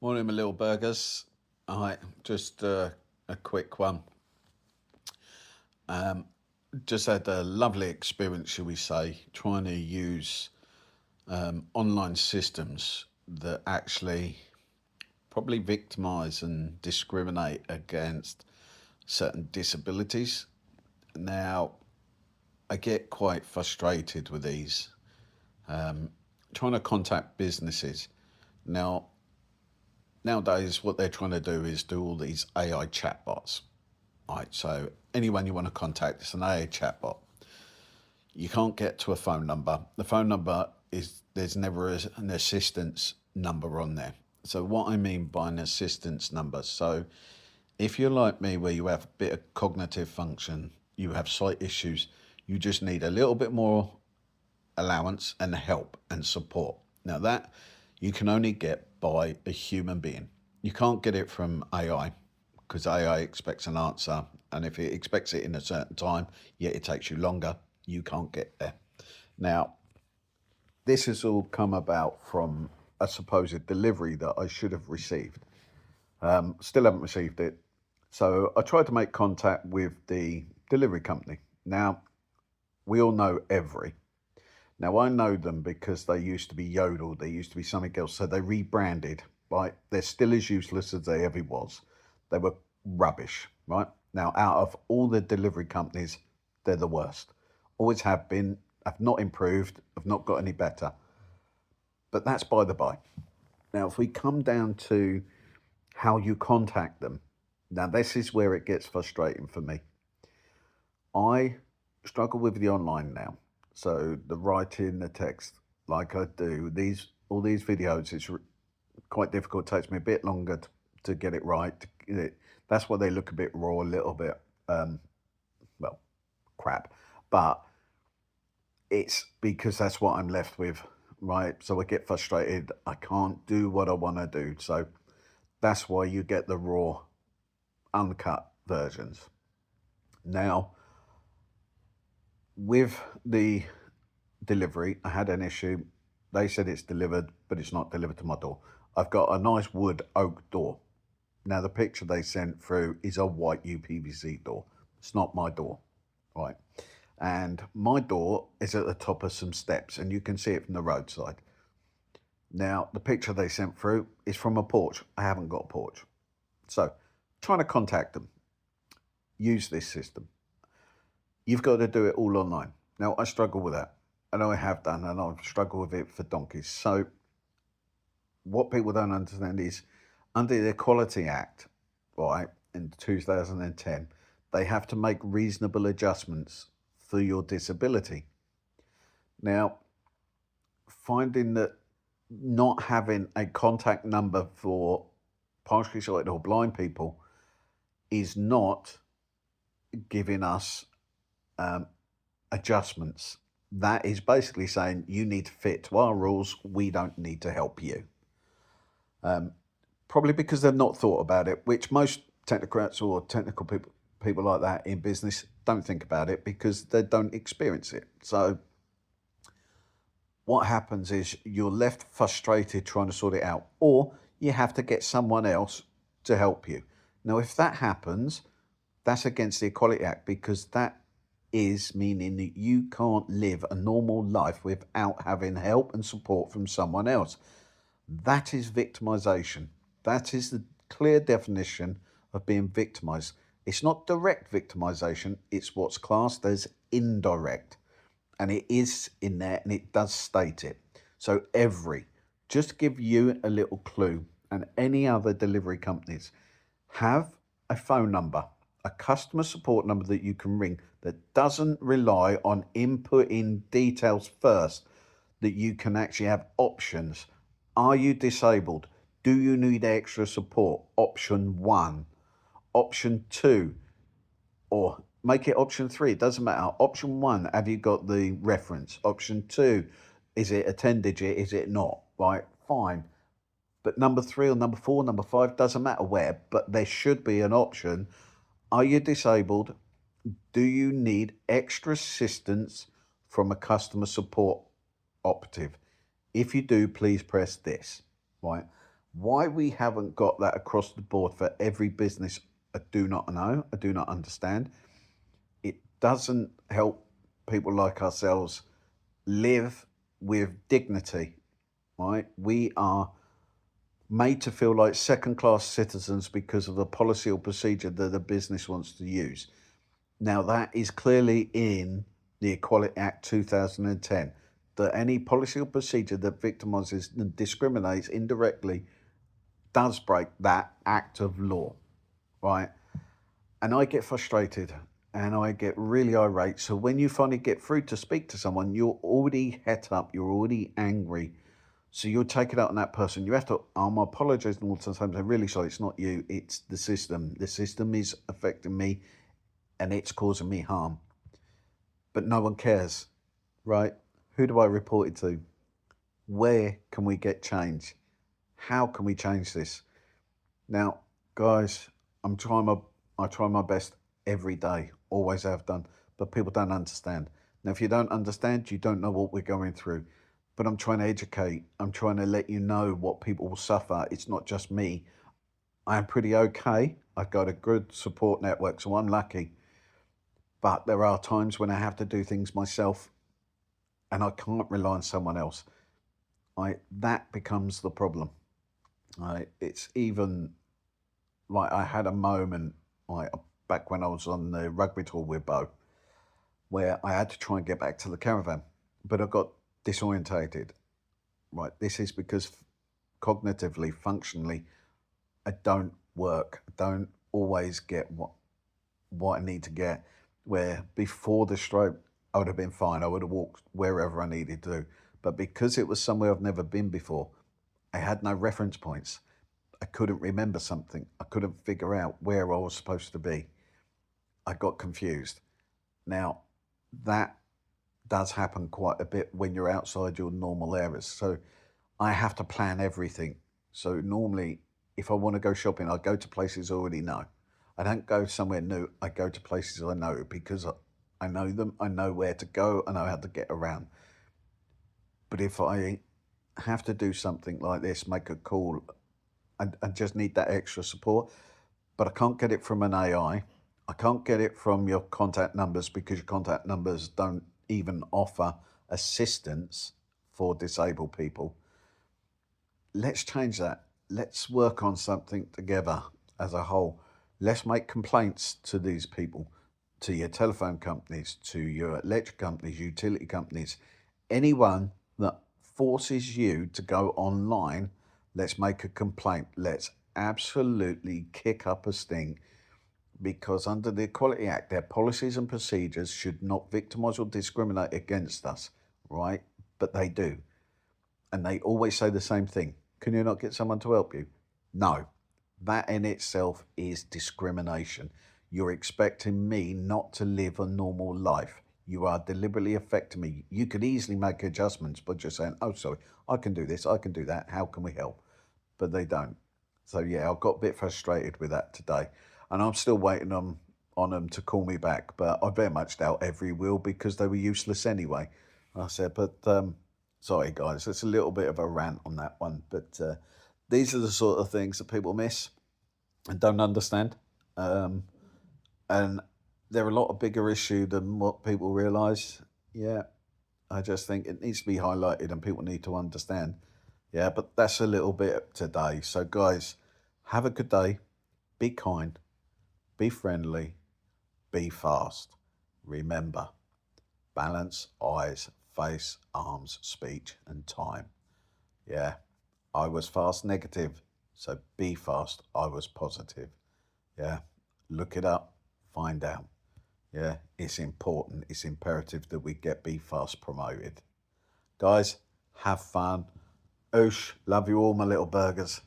Morning, my little burgers. All right, just a quick one. Just had a lovely experience, shall we say, trying to use online systems that actually probably victimize and discriminate against certain disabilities. Now, I get quite frustrated with these, trying to contact businesses. Now, nowadays, what they're trying to do is do all these AI chatbots. Right, so anyone you want to contact, it's an AI chatbot. You can't get to a phone number. The phone number is, there's never an assistance number on there. So what I mean by an assistance number, so if you're like me where you have a bit of cognitive function, you have sight issues, you just need a little bit more allowance and help and support. Now that you can only get by a human being. You can't get it from AI because AI expects an answer, and if it expects it in a certain time, yet it takes you longer, you can't get there. Now, this has all come about from a supposed delivery that I should have received. Still haven't received it. So I tried to make contact with the delivery company. Now, we all know Evri. Now, I know them because they used to be Yodel, they used to be something else, so they rebranded, right? They're still as useless as they ever was. They were rubbish, right? Now, out of all the delivery companies, they're the worst. Always have been, have not improved, have not got any better. But that's by the by. Now, if we come down to how you contact them, now this is where it gets frustrating for me. I struggle with the online now. So the writing, the text, like I do, all these videos, it's quite difficult. It takes me a bit longer to get it right. That's why they look a bit raw, a little bit, well, crap. But it's because that's what I'm left with, right? So I get frustrated. I can't do what I want to do. So that's why you get the raw, uncut versions. Now, with the delivery, I had an issue. They said it's delivered, but it's not delivered to my door. I've got a nice wood oak door. Now, the picture they sent through is a white UPVC door. It's not my door, right? And my door is at the top of some steps, and you can see it from the roadside. Now, the picture they sent through is from a porch. I haven't got a porch. So, trying to contact them, use this system. You've got to do it all online. Now, I struggle with that. I know I have done, and I've struggled with it for donkeys. So, what people don't understand is, under the Equality Act, right, in 2010, they have to make reasonable adjustments for your disability. Now, finding that not having a contact number for partially sighted or blind people is not giving us adjustments. That is basically saying you need to fit to our rules. We don't need to help you. Probably because they've not thought about it, which most technocrats or technical people like that in business don't think about it because they don't experience it. So what happens is you're left frustrated trying to sort it out, or you have to get someone else to help you. Now, if that happens, that's against the Equality Act because that is meaning that you can't live a normal life without having help and support from someone else. That is victimization. That is the clear definition of being victimized. It's not direct victimization, it's what's classed as indirect. And it is in there and it does state it. So just to give you a little clue, and any other delivery companies, have a phone number, a customer support number that you can ring that doesn't rely on inputting details first, that you can actually have options. Are you disabled? Do you need extra support? Option 1. Option 2, or make it option 3, it doesn't matter. Option 1, have you got the reference? Option 2, is it a 10 digit? Is it not? Right, fine. But number 3 or number 4, number 5, doesn't matter where, but there should be an option. Are you disabled? Do you need extra assistance from a customer support operative? If you do, please press this, right? Why we haven't got that across the board for every business, I do not know. I do not understand. It doesn't help people like ourselves live with dignity, right? We are made to feel like second class citizens because of a policy or procedure that a business wants to use. Now, that is clearly in the Equality Act 2010, that any policy or procedure that victimizes and discriminates indirectly does break that act of law, right? And I get frustrated and I get really irate. So when you finally get through to speak to someone, you're already het up, you're already angry. So you'll take it out on that person. You have to, I'm apologizing all the time. I'm really sorry. It's not you, it's the system. The system is affecting me and it's causing me harm. But no one cares, right? Who do I report it to? Where can we get change? How can we change this? Now, guys, I try my best every day, always have done, but people don't understand. Now, if you don't understand, you don't know what we're going through. But I'm trying to educate. I'm trying to let you know what people will suffer. It's not just me. I'm pretty okay. I've got a good support network, so I'm lucky. But there are times when I have to do things myself and I can't rely on someone else. That becomes the problem. It's even like I had a moment like back when I was on the rugby tour with Bo, where I had to try and get back to the caravan, but I got disorientated. Right, this is because cognitively, functionally, I don't work. I don't always get what I need to get. Where before the stroke, I would have been fine. I would have walked wherever I needed to. But because it was somewhere I've never been before, I had no reference points. I couldn't remember something. I couldn't figure out where I was supposed to be. I got confused. Now, that does happen quite a bit when you're outside your normal areas. So I have to plan everything. So normally, if I want to go shopping, I go to places I already know. I don't go somewhere new. I go to places I know because I know them. I know where to go. I know how to get around. But if I have to do something like this, make a call, I just need that extra support. But I can't get it from an AI. I can't get it from your contact numbers because your contact numbers don't even offer assistance for disabled people. Let's change that. Let's work on something together as a whole. Let's make complaints to these people, to your telephone companies, to your electric companies, utility companies, anyone that forces you to go online. Let's make a complaint. Let's absolutely kick up a stink because under the Equality Act, their policies and procedures should not victimise or discriminate against us, right? But they do. And they always say the same thing. Can you not get someone to help you? No. That in itself is discrimination. You're expecting me not to live a normal life. You are deliberately affecting me. You could easily make adjustments, but just saying, oh, sorry, I can do this, I can do that. How can we help? But they don't. So, yeah, I got a bit frustrated with that today. And I'm still waiting on them to call me back. But I very much doubt Evri will because they were useless anyway. I said, but sorry, guys, it's a little bit of a rant on that one. But these are the sort of things that people miss and don't understand. And they're a lot of bigger issue than what people realise. Yeah, I just think it needs to be highlighted and people need to understand. Yeah, but that's a little bit today. So, guys, have a good day. Be kind. Be friendly. Be fast. Remember, balance, eyes, face, arms, speech, and time. Yeah, I was fast negative. So be fast. I was positive. Yeah, look it up. Find out. Yeah, it's important. It's imperative that we get Be Fast promoted. Guys, have fun. Oosh, love you all, my little burgers.